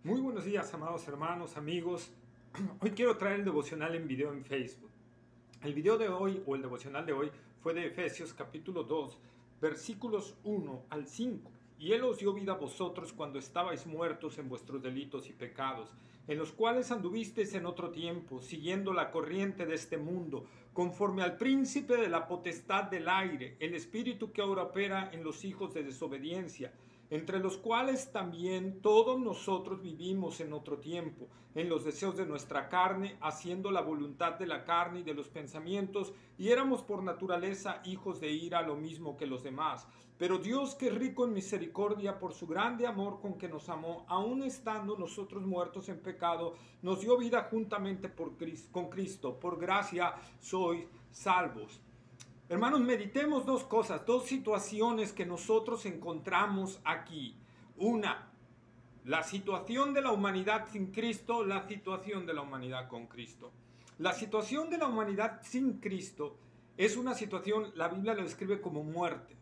Muy buenos días, amados hermanos, amigos. Hoy quiero traer el devocional en video en Facebook. El video de hoy, o el devocional de hoy, fue de Efesios capítulo 2, versículos 1 al 5. Y Él os dio vida a vosotros cuando estabais muertos en vuestros delitos y pecados, en los cuales anduvisteis en otro tiempo, siguiendo la corriente de este mundo, conforme al príncipe de la potestad del aire, el espíritu que ahora opera en los hijos de desobediencia, entre los cuales también todos nosotros vivimos en otro tiempo, en los deseos de nuestra carne, haciendo la voluntad de la carne y de los pensamientos, y éramos por naturaleza hijos de ira, lo mismo que los demás. Pero Dios, que es rico en misericordia, por su grande amor con que nos amó, aun estando nosotros muertos en pecado, nos dio vida juntamente con Cristo. Por gracia sois salvos. Hermanos, meditemos dos cosas, dos situaciones que nosotros encontramos aquí. Una, la situación de la humanidad sin Cristo, la situación de la humanidad con Cristo. La situación de la humanidad sin Cristo es una situación, la Biblia lo describe como muerte.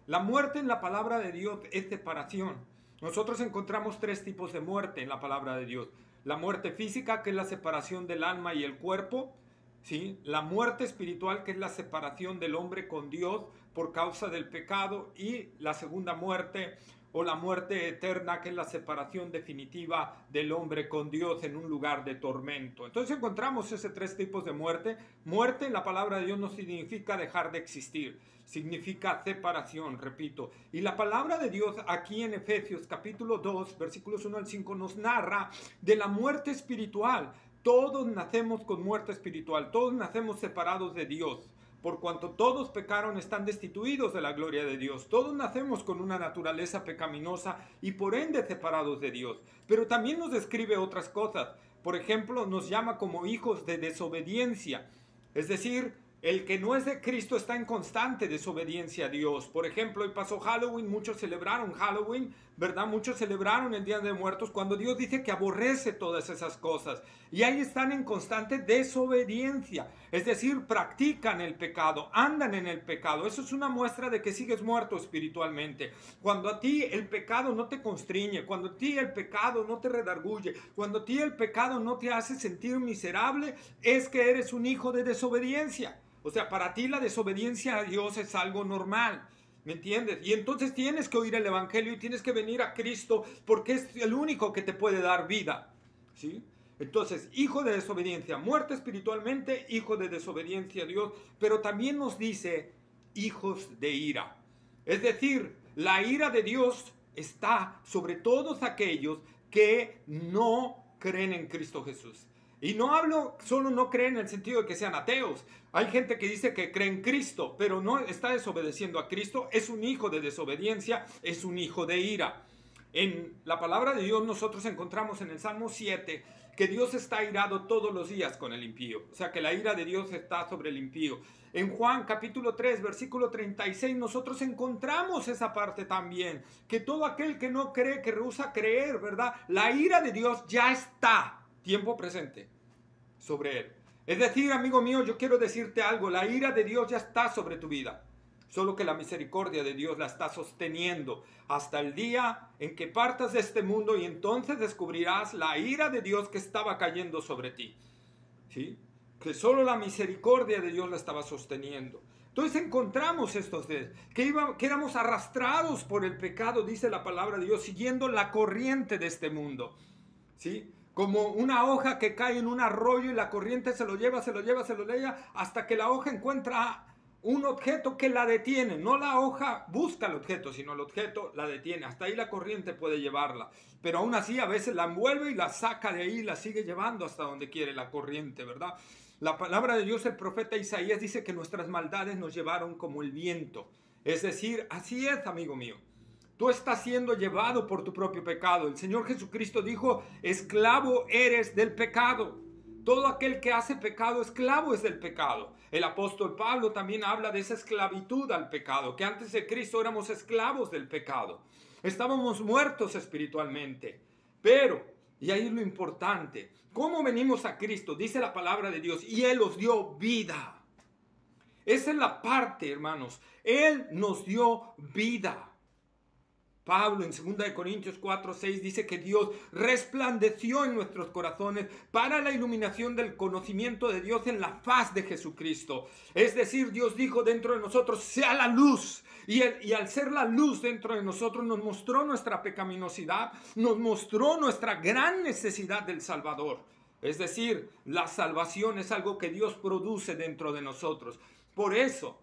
La muerte en la palabra de Dios es separación. Nosotros encontramos tres tipos de muerte en la palabra de Dios. La muerte física, que es la separación del alma y el cuerpo. ¿Sí? La muerte espiritual, que es la separación del hombre con Dios por causa del pecado, y la segunda muerte o la muerte eterna, que es la separación definitiva del hombre con Dios en un lugar de tormento. Entonces encontramos esos tres tipos de muerte. Muerte en la palabra de Dios no significa dejar de existir, significa separación, repito. Y la palabra de Dios aquí en Efesios capítulo 2, versículos 1 al 5, nos narra de la muerte espiritual. Todos nacemos con muerte espiritual, todos nacemos separados de Dios. Por cuanto todos pecaron, están destituidos de la gloria de Dios. Todos nacemos con una naturaleza pecaminosa y por ende separados de Dios. Pero también nos describe otras cosas. Por ejemplo, nos llama como hijos de desobediencia. Es decir, el que no es de Cristo está en constante desobediencia a Dios. Por ejemplo, hoy pasó Halloween, muchos celebraron Halloween, ¿verdad? Muchos celebraron el Día de Muertos cuando Dios dice que aborrece todas esas cosas. Y ahí están en constante desobediencia. Es decir, practican el pecado, andan en el pecado. Eso es una muestra de que sigues muerto espiritualmente. Cuando a ti el pecado no te constriñe, cuando a ti el pecado no te redarguye, cuando a ti el pecado no te hace sentir miserable, es que eres un hijo de desobediencia. O sea, para ti la desobediencia a Dios es algo normal, ¿me entiendes? Y entonces tienes que oír el Evangelio y tienes que venir a Cristo porque es el único que te puede dar vida, ¿sí? Entonces, hijo de desobediencia, muerte espiritualmente, hijo de desobediencia a Dios, pero también nos dice hijos de ira. Es decir, la ira de Dios está sobre todos aquellos que no creen en Cristo Jesús. Y no hablo, solo no creen en el sentido de que sean ateos. Hay gente que dice que cree en Cristo, pero no está desobedeciendo a Cristo. Es un hijo de desobediencia, es un hijo de ira. En la palabra de Dios nosotros encontramos en el Salmo 7 que Dios está airado todos los días con el impío. O sea que la ira de Dios está sobre el impío. En Juan capítulo 3 versículo 36 nosotros encontramos esa parte también. Que todo aquel que no cree, que rehúsa creer, ¿verdad? La ira de Dios ya está. Tiempo presente sobre él. Es decir, amigo mío, yo quiero decirte algo, la ira de Dios ya está sobre tu vida, solo que la misericordia de Dios la está sosteniendo hasta el día en que partas de este mundo y entonces descubrirás la ira de Dios que estaba cayendo sobre ti, ¿sí? Que solo la misericordia de Dios la estaba sosteniendo. Entonces encontramos estos que éramos arrastrados por el pecado, dice la palabra de Dios, siguiendo la corriente de este mundo, ¿sí? Como una hoja que cae en un arroyo y la corriente se lo lleva, hasta que la hoja encuentra un objeto que la detiene. No la hoja busca el objeto, sino el objeto la detiene. Hasta ahí la corriente puede llevarla. Pero aún así a veces la envuelve y la saca de ahí y la sigue llevando hasta donde quiere la corriente, ¿verdad? La palabra de Dios, el profeta Isaías dice que nuestras maldades nos llevaron como el viento. Es decir, así es, amigo mío. Tú estás siendo llevado por tu propio pecado. El Señor Jesucristo dijo, esclavo eres del pecado. Todo aquel que hace pecado, esclavo es del pecado. El apóstol Pablo también habla de esa esclavitud al pecado, que antes de Cristo éramos esclavos del pecado. Estábamos muertos espiritualmente. Pero, y ahí es lo importante, ¿cómo venimos a Cristo? Dice la palabra de Dios, y Él nos dio vida. Esa es la parte, hermanos. Él nos dio vida. Pablo en 2 Corintios 4:6 dice que Dios resplandeció en nuestros corazones para la iluminación del conocimiento de Dios en la faz de Jesucristo. Es decir, Dios dijo dentro de nosotros, sea la luz. Y al ser la luz dentro de nosotros nos mostró nuestra pecaminosidad, nos mostró nuestra gran necesidad del Salvador. Es decir, la salvación es algo que Dios produce dentro de nosotros. Por eso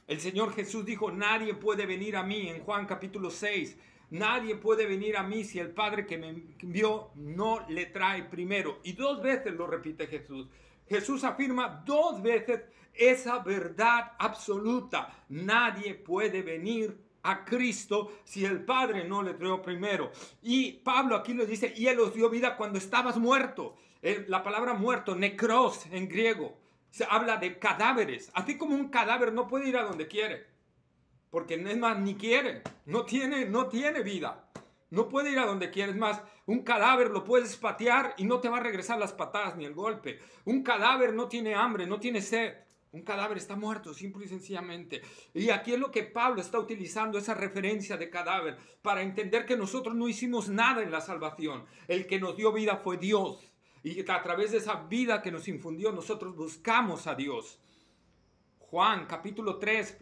el Señor Jesús dijo, nadie puede venir a mí, en Juan capítulo 6, nadie puede venir a mí si el Padre que me envió no le trae primero. Y 2 veces lo repite Jesús. Jesús afirma 2 veces esa verdad absoluta. Nadie puede venir a Cristo si el Padre no le trajo primero. Y Pablo aquí lo dice, y Él os dio vida cuando estabas muerto. La palabra muerto, necros en griego, se habla de cadáveres. Así como un cadáver no puede ir a donde quiere, porque es más, ni quiere, no tiene vida. No puede ir a donde quiere. Es más, un cadáver lo puedes patear y no te va a regresar las patadas ni el golpe. Un cadáver no tiene hambre, no tiene sed. Un cadáver está muerto, simple y sencillamente. Y aquí es lo que Pablo está utilizando, esa referencia de cadáver, para entender que nosotros no hicimos nada en la salvación. El que nos dio vida fue Dios. Y a través de esa vida que nos infundió, nosotros buscamos a Dios. Juan capítulo 3,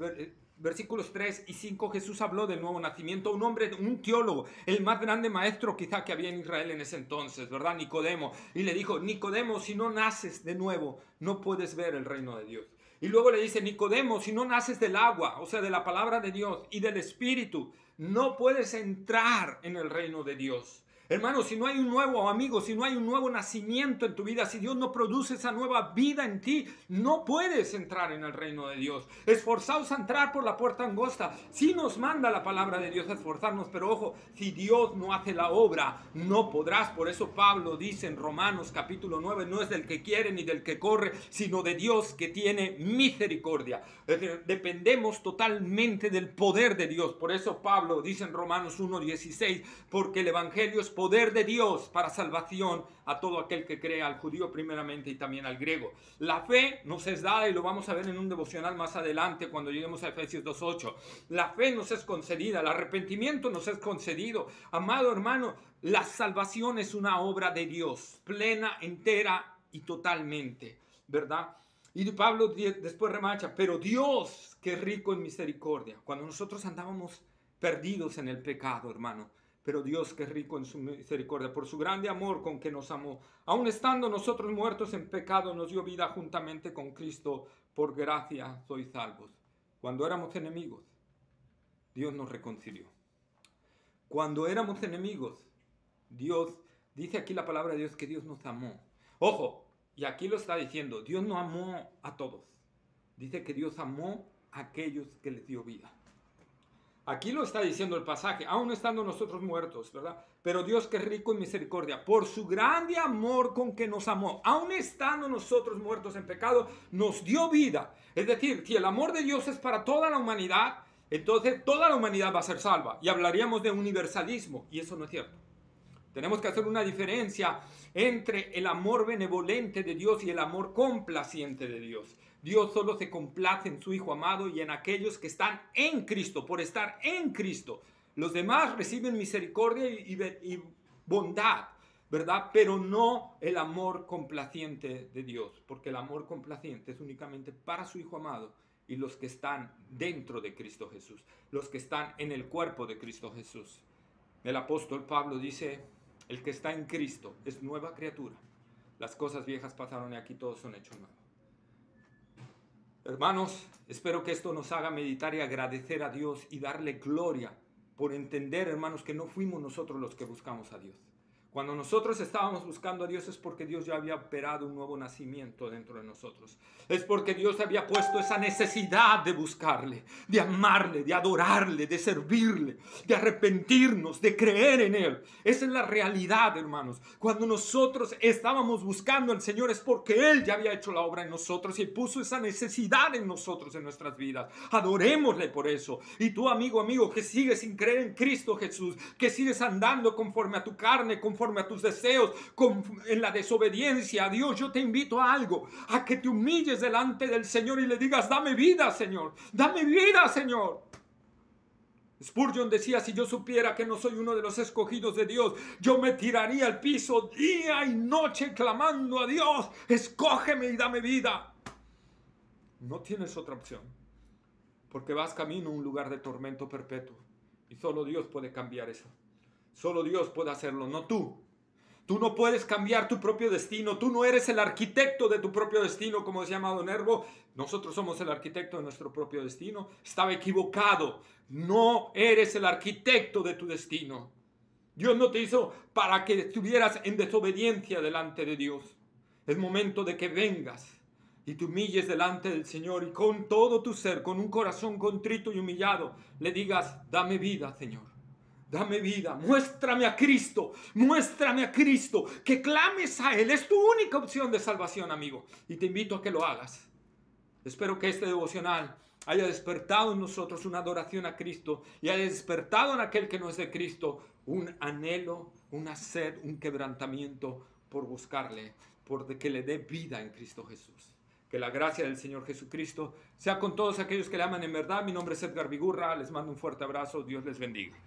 versículos 3 y 5, Jesús habló del nuevo nacimiento. Un hombre, un teólogo, el más grande maestro quizá que había en Israel en ese entonces, ¿verdad? Nicodemo. Y le dijo, Nicodemo, si no naces de nuevo, no puedes ver el reino de Dios. Y luego le dice, Nicodemo, si no naces del agua, o sea, de la palabra de Dios y del Espíritu, no puedes entrar en el reino de Dios. Hermano, si no hay un nuevo amigo, si no hay un nuevo nacimiento en tu vida, si Dios no produce esa nueva vida en ti, no puedes entrar en el reino de Dios. Esforzaos a entrar por la puerta angosta. Sí nos manda la palabra de Dios a esforzarnos, pero ojo, si Dios no hace la obra, no podrás. Por eso Pablo dice en Romanos capítulo 9, no es del que quiere ni del que corre, sino de Dios que tiene misericordia. Dependemos totalmente del poder de Dios. Por eso Pablo dice en Romanos 1:16, porque el evangelio es poder de Dios para salvación a todo aquel que cree, al judío primeramente y también al griego. La fe nos es dada y lo vamos a ver en un devocional más adelante cuando lleguemos a Efesios 2:8. La fe nos es concedida, el arrepentimiento nos es concedido. Amado hermano, la salvación es una obra de Dios, plena, entera y totalmente, ¿verdad? Y Pablo después remacha, pero Dios que es rico en misericordia. Cuando nosotros andábamos perdidos en el pecado, hermano, pero Dios que es rico en su misericordia, por su grande amor con que nos amó, aun estando nosotros muertos en pecado, nos dio vida juntamente con Cristo, por gracia sois salvos. Cuando éramos enemigos, Dios nos reconcilió. Cuando éramos enemigos, Dios, dice aquí la palabra de Dios que Dios nos amó. Ojo, y aquí lo está diciendo, Dios no amó a todos. Dice que Dios amó a aquellos que les dio vida. Aquí lo está diciendo el pasaje, aún estando nosotros muertos, ¿verdad? Pero Dios que es rico en misericordia, por su grande amor con que nos amó, aún estando nosotros muertos en pecado, nos dio vida. Es decir, si el amor de Dios es para toda la humanidad, entonces toda la humanidad va a ser salva. Y hablaríamos de universalismo, y eso no es cierto. Tenemos que hacer una diferencia entre el amor benevolente de Dios y el amor complaciente de Dios. Dios solo se complace en su Hijo amado y en aquellos que están en Cristo, por estar en Cristo. Los demás reciben misericordia y bondad, ¿verdad? Pero no el amor complaciente de Dios, porque el amor complaciente es únicamente para su Hijo amado y los que están dentro de Cristo Jesús, los que están en el cuerpo de Cristo Jesús. El apóstol Pablo dice, el que está en Cristo es nueva criatura. Las cosas viejas pasaron y aquí todos son hechos nuevos. Hermanos, espero que esto nos haga meditar y agradecer a Dios y darle gloria por entender, hermanos, que no fuimos nosotros los que buscamos a Dios. Cuando nosotros estábamos buscando a Dios es porque Dios ya había operado un nuevo nacimiento dentro de nosotros. Es porque Dios había puesto esa necesidad de buscarle, de amarle, de adorarle, de servirle, de arrepentirnos, de creer en Él. Esa es la realidad, hermanos. Cuando nosotros estábamos buscando al Señor es porque Él ya había hecho la obra en nosotros y puso esa necesidad en nosotros, en nuestras vidas. Adorémosle por eso. Y tú, amigo, que sigues sin creer en Cristo Jesús, que sigues andando conforme a tu carne, conforme a tus deseos, en la desobediencia a Dios, yo te invito a algo, a que te humilles delante del Señor y le digas, dame vida, Señor, dame vida, Señor. Spurgeon decía, si yo supiera que no soy uno de los escogidos de Dios, yo me tiraría al piso día y noche clamando a Dios, escógeme y dame vida. No tienes otra opción, porque vas camino a un lugar de tormento perpetuo. Y solo Dios puede cambiar eso. Solo Dios puede hacerlo, no tú. Tú no puedes cambiar tu propio destino. Tú no eres el arquitecto de tu propio destino, como decía Amado Nervo. Nosotros somos el arquitecto de nuestro propio destino. Estaba equivocado. No eres el arquitecto de tu destino. Dios no te hizo para que estuvieras en desobediencia delante de Dios. Es momento de que vengas y te humilles delante del Señor y con todo tu ser, con un corazón contrito y humillado, le digas, dame vida, Señor. Dame vida, muéstrame a Cristo, que clames a Él. Es tu única opción de salvación, amigo. Y te invito a que lo hagas. Espero que este devocional haya despertado en nosotros una adoración a Cristo y haya despertado en aquel que no es de Cristo un anhelo, una sed, un quebrantamiento por buscarle, por que le dé vida en Cristo Jesús. Que la gracia del Señor Jesucristo sea con todos aquellos que le aman en verdad. Mi nombre es Edgar Vigurra. Les mando un fuerte abrazo. Dios les bendiga.